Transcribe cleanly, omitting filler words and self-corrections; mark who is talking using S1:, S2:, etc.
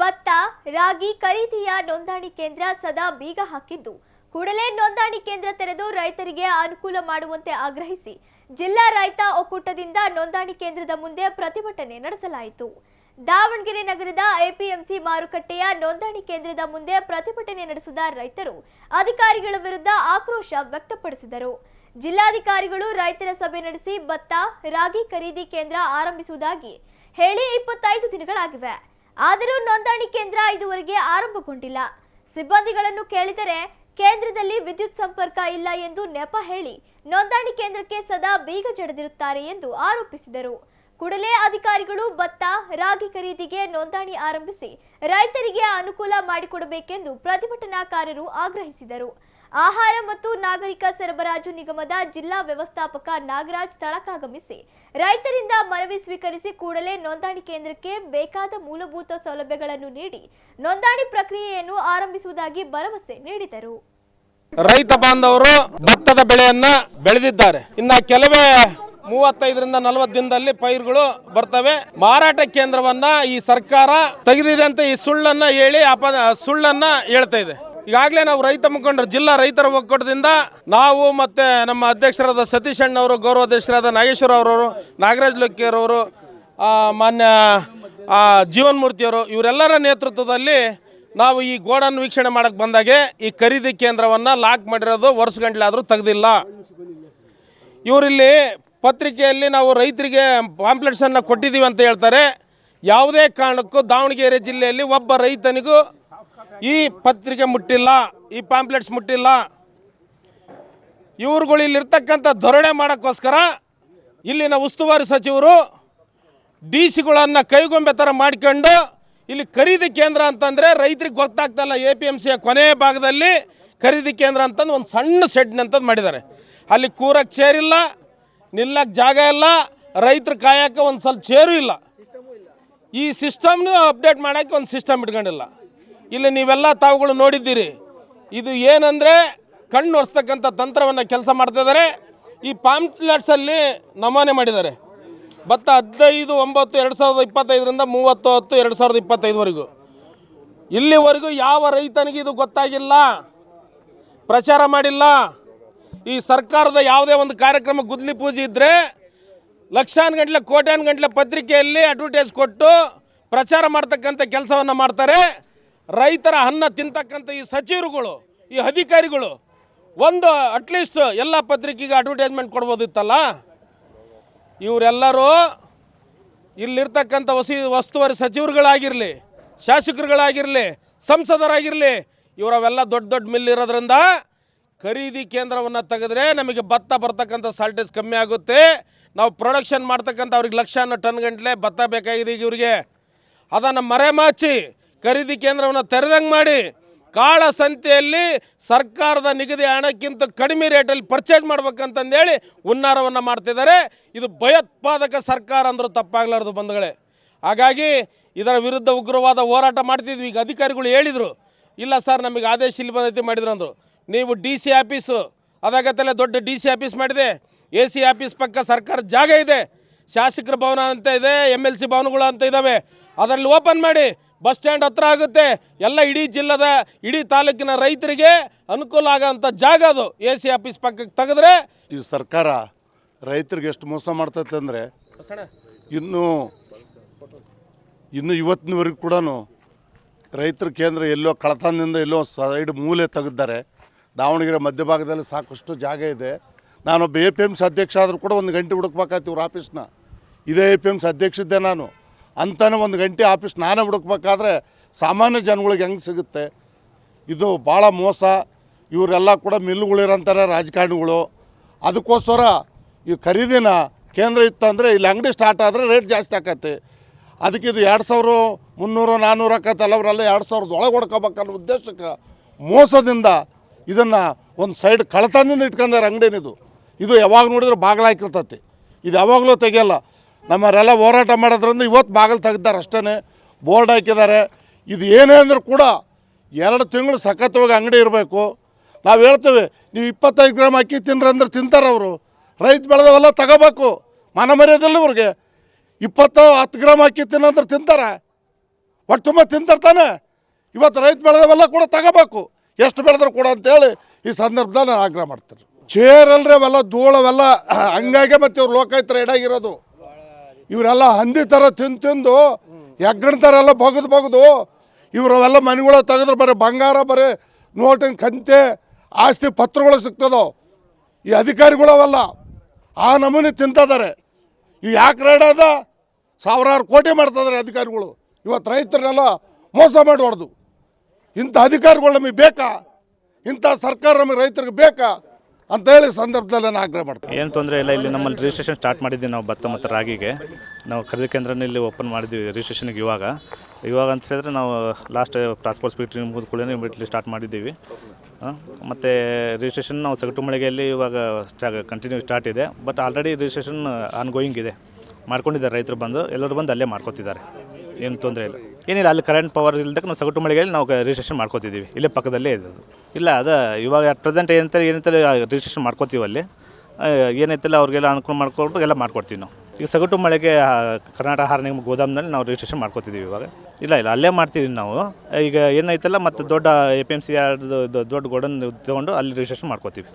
S1: ಭತ್ತ, ರಾಗಿ ಖರೀದಿಯ ನೋಂದಣಿ ಕೇಂದ್ರ ಸದಾ ಬೀಗ ಹಾಕಿದ್ದು, ಕೂಡಲೇ ನೋಂದಣಿ ಕೇಂದ್ರ ತೆರೆದು ರೈತರಿಗೆ ಅನುಕೂಲ ಮಾಡುವಂತೆ ಆಗ್ರಹಿಸಿ ಜಿಲ್ಲಾ ರೈತ ಒಕ್ಕೂಟದಿಂದ ನೋಂದಣಿ ಕೇಂದ್ರದ ಮುಂದೆ ಪ್ರತಿಭಟನೆ ನಡೆಸಲಾಯಿತು. ದಾವಣಗೆರೆ ನಗರದ ಎಪಿಎಂಸಿ ಮಾರುಕಟ್ಟೆಯ ನೋಂದಣಿ ಕೇಂದ್ರದ ಮುಂದೆ ಪ್ರತಿಭಟನೆ ನಡೆಸಿದ ರೈತರು ಅಧಿಕಾರಿಗಳ ವಿರುದ್ಧ ಆಕ್ರೋಶ ವ್ಯಕ್ತಪಡಿಸಿದರು. ಜಿಲ್ಲಾಧಿಕಾರಿಗಳು ರೈತರ ಸಭೆ ನಡೆಸಿ ಭತ್ತ, ರಾಗಿ ಖರೀದಿ ಕೇಂದ್ರ ಆರಂಭಿಸುವುದಾಗಿ ಹೇಳಿ 25 ದಿನಗಳಾಗಿವೆ. ಆದರೂ ನೋಂದಣಿ ಕೇಂದ್ರ ಇದುವರೆಗೆ ಆರಂಭಗೊಂಡಿಲ್ಲ. ಸಿಬ್ಬಂದಿಗಳನ್ನು ಕೇಳಿದರೆ ಕೇಂದ್ರದಲ್ಲಿ ವಿದ್ಯುತ್ ಸಂಪರ್ಕ ಇಲ್ಲ ಎಂದು ನೆಪ ಹೇಳಿ ನೋಂದಣಿ ಕೇಂದ್ರಕ್ಕೆ ಸದಾ ಬೀಗ ಜಡಿದಿರುತ್ತಾರೆ ಎಂದು ಆರೋಪಿಸಿದರು. ಕೂಡಲೇ ಅಧಿಕಾರಿಗಳು ಭತ್ತ, ರಾಗಿ ಖರೀದಿಗೆ ನೋಂದಣಿ ಆರಂಭಿಸಿ ರೈತರಿಗೆ ಅನುಕೂಲ ಮಾಡಿಕೊಡಬೇಕೆಂದು ಪ್ರತಿಭಟನಾಕಾರರು ಆಗ್ರಹಿಸಿದರು. ಆಹಾರ ಮತ್ತು ನಾಗರಿಕ ಸರಬರಾಜು ನಿಗಮದ ಜಿಲ್ಲಾ ವ್ಯವಸ್ಥಾಪಕ ನಾಗರಾಜ್ ಸ್ಥಳಕ್ಕಾಗಮಿಸಿ ರೈತರಿಂದ ಮನವಿ ಸ್ವೀಕರಿಸಿ ಕೂಡಲೇ ನೋಂದಣಿ ಕೇಂದ್ರಕ್ಕೆ ಬೇಕಾದ ಮೂಲಭೂತ ಸೌಲಭ್ಯಗಳನ್ನು ನೀಡಿ ನೋಂದಣಿ ಪ್ರಕ್ರಿಯೆಯನ್ನು ಆರಂಭಿಸುವುದಾಗಿ ಭರವಸೆ ನೀಡಿದರು.
S2: ರೈತ ಬಾಂಧವರು ಭತ್ತದ ಬೆಳೆಯನ್ನ ಬೆಳೆದಿದ್ದಾರೆ. ಇನ್ನ ಕೆಲವೇ 35ರಿಂದ 40 ದಿನದಲ್ಲಿ ಪೈರುಗಳು ಬರ್ತವೆ. ಮಾರಾಟ ಕೇಂದ್ರವನ್ನ ಈ ಸರ್ಕಾರ ತೆಗೆದಿದೆ ಅಂತ ಈ ಸುಳ್ಳನ್ನ ಹೇಳಿ ಸುಳ್ಳನ್ನ ಹೇಳ್ತಾ ಇದೆ. ಈಗಾಗಲೇ ನಾವು ರೈತ ಮುಖಂಡರು, ಜಿಲ್ಲಾ ರೈತರ ಒಕ್ಕೂಟದಿಂದ ನಾವು ಮತ್ತೆ ನಮ್ಮ ಅಧ್ಯಕ್ಷರಾದ ಸತೀಶ್ ಅಣ್ಣವರು, ಗೌರವಾಧ್ಯಕ್ಷರಾದ ನಾಗೇಶ್ವರ ಅವರವರು, ನಾಗರಾಜ್ ಲೋಕಿಯರವರು, ಮಾನ್ಯ ಜೀವನ್ ಮೂರ್ತಿಯವರು, ಇವರೆಲ್ಲರ ನೇತೃತ್ವದಲ್ಲಿ ನಾವು ಈ ಗೋಡನ್ನು ವೀಕ್ಷಣೆ ಮಾಡಕ್ಕೆ ಬಂದಾಗೆ ಈ ಖರೀದಿ ಕೇಂದ್ರವನ್ನು ಲಾಕ್ ಮಾಡಿರೋದು ವರ್ಷಗಂಟ್ಲೆ ಆದರೂ ತೆಗೆದಿಲ್ಲ. ಇವರಿಲ್ಲಿ ಪತ್ರಿಕೆಯಲ್ಲಿ ನಾವು ರೈತರಿಗೆ ಪಾಂಪ್ಲೆಟ್ಸನ್ನು ಕೊಟ್ಟಿದ್ದೀವಿ ಅಂತ ಹೇಳ್ತಾರೆ. ಯಾವುದೇ ಕಾರಣಕ್ಕೂ ದಾವಣಗೆರೆ ಜಿಲ್ಲೆಯಲ್ಲಿ ಒಬ್ಬ ರೈತನಿಗೂ ಈ ಪತ್ರಿಕೆ ಮುಟ್ಟಿಲ್ಲ, ಈ ಪಾಂಪ್ಲೆಟ್ಸ್ ಮುಟ್ಟಿಲ್ಲ. ಇವ್ರುಗಳು ಇಲ್ಲಿರ್ತಕ್ಕಂಥ ಧೋರಣೆ ಮಾಡೋಕ್ಕೋಸ್ಕರ ಇಲ್ಲಿನ ಉಸ್ತುವಾರಿ ಸಚಿವರು DC-ಗಳನ್ನು ಕೈಗೊಂಬೆ ಥರ ಮಾಡ್ಕೊಂಡು ಇಲ್ಲಿ ಖರೀದಿ ಕೇಂದ್ರ ಅಂತಂದರೆ ರೈತರಿಗೆ ಗೊತ್ತಾಗ್ತಲ್ಲ. APMCಯ ಕೊನೆಯ ಭಾಗದಲ್ಲಿ ಖರೀದಿ ಕೇಂದ್ರ ಅಂತಂದು ಒಂದು ಸಣ್ಣ ಶೆಡ್ನಂತದ್ದು ಮಾಡಿದ್ದಾರೆ. ಅಲ್ಲಿ ಕೂರಕ್ಕೆ ಚೇರಿಲ್ಲ, ನಿಲ್ಲಕ್ಕೆ ಜಾಗ ಇಲ್ಲ, ರೈತರು ಕಾಯಕ್ಕೆ ಒಂದು ಸ್ವಲ್ಪ ಚೇರು ಇಲ್ಲ. ಈ ಸಿಸ್ಟಮ್ನು ಅಪ್ಡೇಟ್ ಮಾಡೋಕ್ಕೆ ಒಂದು ಸಿಸ್ಟಮ್ ಇಟ್ಕೊಂಡಿಲ್ಲ. ಇಲ್ಲಿ ನೀವೆಲ್ಲ ತಾವುಗಳು ನೋಡಿದ್ದೀರಿ. ಇದು ಏನಂದರೆ ಕಣ್ಣು ಒರೆಸ್ತಕ್ಕಂಥ ತಂತ್ರವನ್ನು ಕೆಲಸ ಮಾಡ್ತಿದ್ದಾರೆ. ಈ ಪಾಂಪ್ಲೆಟ್ಸಲ್ಲಿ ನಮೂನೆ ಮಾಡಿದ್ದಾರೆ. ಭತ್ತ 15/9/2025ರಿಂದ 30/10/2025ವರೆಗೂ. ಇಲ್ಲಿವರೆಗೂ ಯಾವ ರೈತನಿಗೆ ಇದು ಗೊತ್ತಾಗಿಲ್ಲ, ಪ್ರಚಾರ ಮಾಡಿಲ್ಲ. ಈ ಸರ್ಕಾರದ ಯಾವುದೇ ಒಂದು ಕಾರ್ಯಕ್ರಮ ಗುದ್ಲಿ ಪೂಜೆ ಇದ್ದರೆ ಲಕ್ಷಾನುಗಟ್ಟಲೆ ಕೋಟ್ಯಾನುಗಟ್ಟಲೆ ಪತ್ರಿಕೆಯಲ್ಲಿ ಅಡ್ವರ್ಟೈಸ್ ಕೊಟ್ಟು ಪ್ರಚಾರ ಮಾಡ್ತಕ್ಕಂಥ ಕೆಲಸವನ್ನು ಮಾಡ್ತಾರೆ. ರೈತರ ಅನ್ನ ತಿಂತಕ್ಕಂಥ ಈ ಸಚಿವರುಗಳು, ಈ ಅಧಿಕಾರಿಗಳು ಒಂದು ಅಟ್ಲೀಸ್ಟ್ ಎಲ್ಲ ಪತ್ರಿಕೆಗೆ ಅಡ್ವರ್ಟೈಸ್ಮೆಂಟ್ ಕೊಡ್ಬೋದಿತ್ತಲ್ಲ. ಇವರೆಲ್ಲರೂ ಇಲ್ಲಿರ್ತಕ್ಕಂಥ ಉಸ್ತುವಾರಿ ಸಚಿವರುಗಳಾಗಿರಲಿ, ಶಾಸಕರುಗಳಾಗಿರಲಿ, ಸಂಸದರಾಗಿರಲಿ, ಇವರವೆಲ್ಲ ದೊಡ್ಡ ದೊಡ್ಡ ಮಿಲ್ ಇರೋದ್ರಿಂದ ಖರೀದಿ ಕೇಂದ್ರವನ್ನು ತೆಗೆದ್ರೆ ನಮಗೆ ಭತ್ತ ಬರ್ತಕ್ಕಂಥ ಸಾಲ್ಟೇಜ್ ಕಮ್ಮಿ ಆಗುತ್ತೆ. ನಾವು ಪ್ರೊಡಕ್ಷನ್ ಮಾಡ್ತಕ್ಕಂಥ ಅವ್ರಿಗೆ ಲಕ್ಷಾನು ಟನ್ ಗಂಟಲೆ ಭತ್ತ ಬೇಕಾಗಿದೆ. ಈಗ ಇವರಿಗೆ ಅದನ್ನು ಮರೆಮಾಚಿ ಖರೀದಿ ಕೇಂದ್ರವನ್ನು ತೆರೆದಂಗೆ ಮಾಡಿ ಕಾಳ ಸಂತೆಯಲ್ಲಿ ಸರ್ಕಾರದ ನಿಗದಿ ಹಣಕ್ಕಿಂತ ಕಡಿಮೆ ರೇಟಲ್ಲಿ ಪರ್ಚೇಸ್ ಮಾಡ್ಬೇಕಂತಂದೇಳಿ ಹುನ್ನಾರವನ್ನು ಮಾಡ್ತಿದ್ದಾರೆ. ಇದು ಭಯೋತ್ಪಾದಕ ಸರ್ಕಾರ ಅಂದರೂ ತಪ್ಪಾಗಲಾರ್ದು ಬಂಧುಗಳೇ. ಹಾಗಾಗಿ ಇದರ ವಿರುದ್ಧ ಉಗ್ರವಾದ ಹೋರಾಟ ಮಾಡ್ತಿದ್ವಿ. ಈಗ ಅಧಿಕಾರಿಗಳು ಹೇಳಿದರು, ಇಲ್ಲ ಸರ್ ನಮಗೆ ಆದೇಶ ಇಲ್ಲಿ ಬಂದೈತಿ ಮಾಡಿದ್ರು ಅಂದರು. ನೀವು DC ಆಫೀಸು ಅದಾಗತ್ತಲ್ಲೇ ದೊಡ್ಡ DC ಆಫೀಸ್ ಮಾಡಿದೆ. AC ಆಫೀಸ್ ಪಕ್ಕ ಸರ್ಕಾರದ ಜಾಗ ಇದೆ, ಶಾಸಕರ ಭವನ ಅಂತ ಇದೆ, MLC ಭವನಗಳು ಅಂತ ಇದ್ದಾವೆ. ಅದರಲ್ಲಿ ಓಪನ್ ಮಾಡಿ, ಬಸ್ ಸ್ಟ್ಯಾಂಡ್ ಹತ್ರ ಆಗುತ್ತೆ. ಎಲ್ಲ ಇಡೀ ಜಿಲ್ಲದ, ಇಡೀ ತಾಲೂಕಿನ ರೈತರಿಗೆ ಅನುಕೂಲ ಆಗೋಂಥ ಜಾಗ ಅದು. AC ಆಫೀಸ್ ಪಕ್ಕಕ್ಕೆ ತೆಗೆದ್ರೆ
S3: ಈ ಸರ್ಕಾರ ರೈತರಿಗೆ ಎಷ್ಟು ಮೋಸ ಮಾಡ್ತೈತೆ ಅಂದರೆ ಇನ್ನು ಇವತ್ತಿನವರೆಗೂ ಕೂಡ ರೈತರ ಕೇಂದ್ರ ಎಲ್ಲೋ ಕಳತನದಿಂದ ಎಲ್ಲೋ ಸೈಡ್ ಮೂಲೆ ತೆಗೆದಿದ್ದಾರೆ. ದಾವಣಗೆರೆ ಮಧ್ಯಭಾಗದಲ್ಲಿ ಸಾಕಷ್ಟು ಜಾಗ ಇದೆ. ನಾನೊಬ್ಬ APMC ಅಧ್ಯಕ್ಷ ಆದರೂ ಕೂಡ 1 ಗಂಟೆ ಹುಡುಕ್ಬೇಕಾಯ್ತು ಇವ್ರ ಆಫೀಸ್ನ. ಇದೇ APMC ಅಧ್ಯಕ್ಷ ಇದ್ದೆ ನಾನು. ಅಂತಾನೆ 1 ಗಂಟೆ ಆಫೀಸ್ ನಾನೇ ಹುಡುಕ್ಬೇಕಾದ್ರೆ ಸಾಮಾನ್ಯ ಜನಗಳಿಗೆ ಹೆಂಗೆ ಸಿಗುತ್ತೆ? ಇದು ಭಾಳ ಮೋಸ. ಇವರೆಲ್ಲ ಕೂಡ ಮಿಲ್ಗಳಿರಂತಾರೆ ರಾಜಕಾರಣಿಗಳು. ಅದಕ್ಕೋಸ್ಕರ ಈ ಖರೀದಿನ ಕೇಂದ್ರ ಇತ್ತಂದರೆ ಇಲ್ಲಿ ಅಂಗಡಿ ಸ್ಟಾರ್ಟ್ ಆದರೆ ರೇಟ್ ಜಾಸ್ತಿ ಆಕತ್ತೆ. ಅದಕ್ಕೆ ಇದು 2300 400 ಆಕತ್ತಲ್ಲ, ಅವರೆಲ್ಲ 2000 ಒಳಗೆ ಹೊಡ್ಕೋಬೇಕನ್ನೋ ಉದ್ದೇಶಕ್ಕೆ ಮೋಸದಿಂದ ಇದನ್ನು ಒಂದು ಸೈಡ್ ಕಳತನದಿಂದ ಇಟ್ಕೊಂಡಾರೆ ಅಂಗಡಿನಿದು. ಇದು ಯಾವಾಗ ನೋಡಿದ್ರೆ ಬಾಗಿಲು ಹಾಕಿರ್ತತಿ. ಇದು ಯಾವಾಗಲೂ ತೆಗಿಯಲ್ಲ. ನಮ್ಮವರೆಲ್ಲ ಹೋರಾಟ ಮಾಡೋದ್ರಿಂದ ಇವತ್ತು ಬಾಗಿಲು ತೆಗೆದಾರೆ ಅಷ್ಟೇ, ಬೋರ್ಡ್ ಹಾಕಿದ್ದಾರೆ. ಇದು ಏನೇ ಅಂದರೂ ಕೂಡ 2 ತಿಂಗಳು ಸಖತ್ತವಾಗಿ ಅಂಗಡಿ ಇರಬೇಕು. ನಾವು ಹೇಳ್ತೇವೆ, ನೀವು 25 ಗ್ರಾಮ್ ಅಕ್ಕಿ ತಿನ್ರಿ ಅಂದ್ರೆ ತಿಂತಾರೆ ಅವರು. ರೈತ ಬೆಳೆದವೆಲ್ಲ ತಗೋಬೇಕು, ಮನ ಮರ್ಯಾದಿಲ್ಲ ಇವ್ರಿಗೆ. 10 ಗ್ರಾಮ್ ಅಕ್ಕಿ ತಿನ್ನಂದ್ರೆ ತಿಂತಾರೆ. ಒಟ್ಟು ತುಂಬ ತಿಂತಿರ್ತಾನೆ. ಇವತ್ತು ರೈತ ಬೆಳೆದವೆಲ್ಲ ಕೂಡ ತಗೋಬೇಕು, ಎಷ್ಟು ಬೆಳೆದ್ರು ಕೂಡ ಅಂತೇಳಿ ಈ ಸಂದರ್ಭದಲ್ಲಿ ನಾನು ಆಗ್ರಹ ಮಾಡ್ತೀನಿ. ಚೇರಲ್ರಿ ಅವೆಲ್ಲ ಧೂಳವೆಲ್ಲ ಹಂಗಾಗಿ ಮತ್ತು ಇವ್ರು ಲೋಕಾಯುಕ್ತರ ಎಡಾಗಿರೋದು. ಇವರೆಲ್ಲ ಹಂದಿ ಥರ ತಿಂದು ಹೆಗ್ಗಣ ಥರ ಎಲ್ಲ ಬಗದು ಇವರವೆಲ್ಲ ಮನೆಗಳ ತೆಗೆದ್ರೆ ಬರೀ ಬಂಗಾರ, ಬರೀ ನೋಟಿನ ಕಂತೆ, ಆಸ್ತಿ ಪತ್ರಗಳು ಸಿಗ್ತದೋ. ಈ ಅಧಿಕಾರಿಗಳವೆಲ್ಲ ಆ ನಮೂನೆ ತಿಂತಿದ್ದಾರೆ. ಇವು ಯಾಕೆ ರೈಡ್ ಅದ? ಸಾವಿರಾರು ಕೋಟಿ ಮಾಡ್ತಿದ್ದಾರೆ ಅಧಿಕಾರಿಗಳು. ಇವತ್ತು ರೈತರನ್ನೆಲ್ಲ ಮೋಸ ಮಾಡಿ ಹೊಡೆದು. ಇಂಥ ಅಧಿಕಾರಿಗಳು ನಮಗೆ ಬೇಕಾ? ಇಂಥ ಸರ್ಕಾರ ನಮಗೆ ರೈತರಿಗೆ ಬೇಕಾ ಅಂತೇಳಿ ಸಂದರ್ಭದಲ್ಲಿ ನಾನು ಆಗ್ರಹ ಮಾಡ್ತೀನಿ.
S4: ಏನು ತೊಂದರೆ ಇಲ್ಲ. ಇಲ್ಲಿ ನಮ್ಮಲ್ಲಿ ರಿಜಿಸ್ಟ್ರೇಷನ್ ಸ್ಟಾರ್ಟ್ ಮಾಡಿದ್ದೀವಿ ನಾವು ಭತ್ತ ಮತ್ತು ರಾಗಿಗೆ. ನಾವು ಖರೀದಿ ಕೇಂದ್ರನ ಇಲ್ಲಿ ಓಪನ್ ಮಾಡಿದ್ದೀವಿ ರಿಜಿಸ್ಟ್ರೇಷನ್ಗೆ. ಇವಾಗ ಅಂತ ಹೇಳಿದ್ರೆ ನಾವು ಲಾಸ್ಟ್ ಟ್ರಾನ್ಸ್ಪೋರ್ಟ್ ಸ್ಪೀಡ್ ಮುಗಿದ ಕೂಡ ಇಮಿಡಿಯೇಟ್ಲಿ ಸ್ಟಾರ್ಟ್ ಮಾಡಿದ್ದೀವಿ. ಮತ್ತು ರಿಜಿಸ್ಟ್ರೇಷನ್ ನಾವು ಸಗಟು ಮಳಿಗೆಯಲ್ಲಿ ಇವಾಗ ಕಂಟಿನ್ಯೂ ಸ್ಟಾರ್ಟ್ ಇದೆ. ಬಟ್ ಆಲ್ರೆಡಿ ರಿಜಿಸ್ಟ್ರೇಷನ್ ಆನ್ಗೋಯಿಂಗ್ ಇದೆ. ಮಾಡ್ಕೊಂಡಿದ್ದಾರೆ ರೈತರು ಬಂದು, ಎಲ್ಲರೂ ಬಂದು ಅಲ್ಲೇ ಮಾಡ್ಕೊತಿದ್ದಾರೆ. ಏನು ತೊಂದರೆ ಇಲ್ಲ, ಏನಿಲ್ಲ. ಅಲ್ಲಿ ಕರೆಂಟ್ ಪವರ್ ಇಲ್ದಕ್ಕೆ ನಾವು ಸಗಟು ಮಳಿಗೆಯಲ್ಲಿ ನಾವು ರಿಜಿಸ್ಟ್ರೇಷನ್ ಮಾಡ್ಕೊತಿದ್ದೀವಿ. ಇಲ್ಲೇ ಪಕ್ಕದಲ್ಲೇ ಇದೆ ಅದು. ಇಲ್ಲ ಇವಾಗ ಅಟ್ ಪ್ರೆಸೆಂಟ್ ಏನಂತಲೇ ರಿಜಿಸ್ಟ್ರೇಷನ್ ಮಾಡ್ಕೊತೀವಿ. ಅಲ್ಲಿ ಏನೈತಲ್ಲ ಅವ್ರಿಗೆಲ್ಲ ಅನುಕೂಲ ಮಾಡಿಕೊಟ್ಟು ಎಲ್ಲ ಮಾಡ್ಕೊಡ್ತೀವಿ ನಾವು. ಈಗ ಸಗಟು ಮಳೆಗೆ ಕರ್ನಾಟಕ ಆಹಾರ ನಿಗಮ ಗೋದಾಮ್ನಲ್ಲಿ ನಾವು ರಿಜಿಸ್ಟ್ರೇಷನ್ ಮಾಡ್ಕೊತಿದ್ದೀವಿ ಇವಾಗ. ಇಲ್ಲ ಅಲ್ಲೇ ಮಾಡ್ತಿದ್ದೀವಿ ನಾವು. ಈಗ ಏನೈತಲ್ಲ ಮತ್ತು ದೊಡ್ಡ APMC ದೊಡ್ಡ ಗೋಡನ್ ತೊಗೊಂಡು ಅಲ್ಲಿ ರಿಜಿಸ್ಟ್ರೇಷನ್ ಮಾಡ್ಕೊತೀವಿ.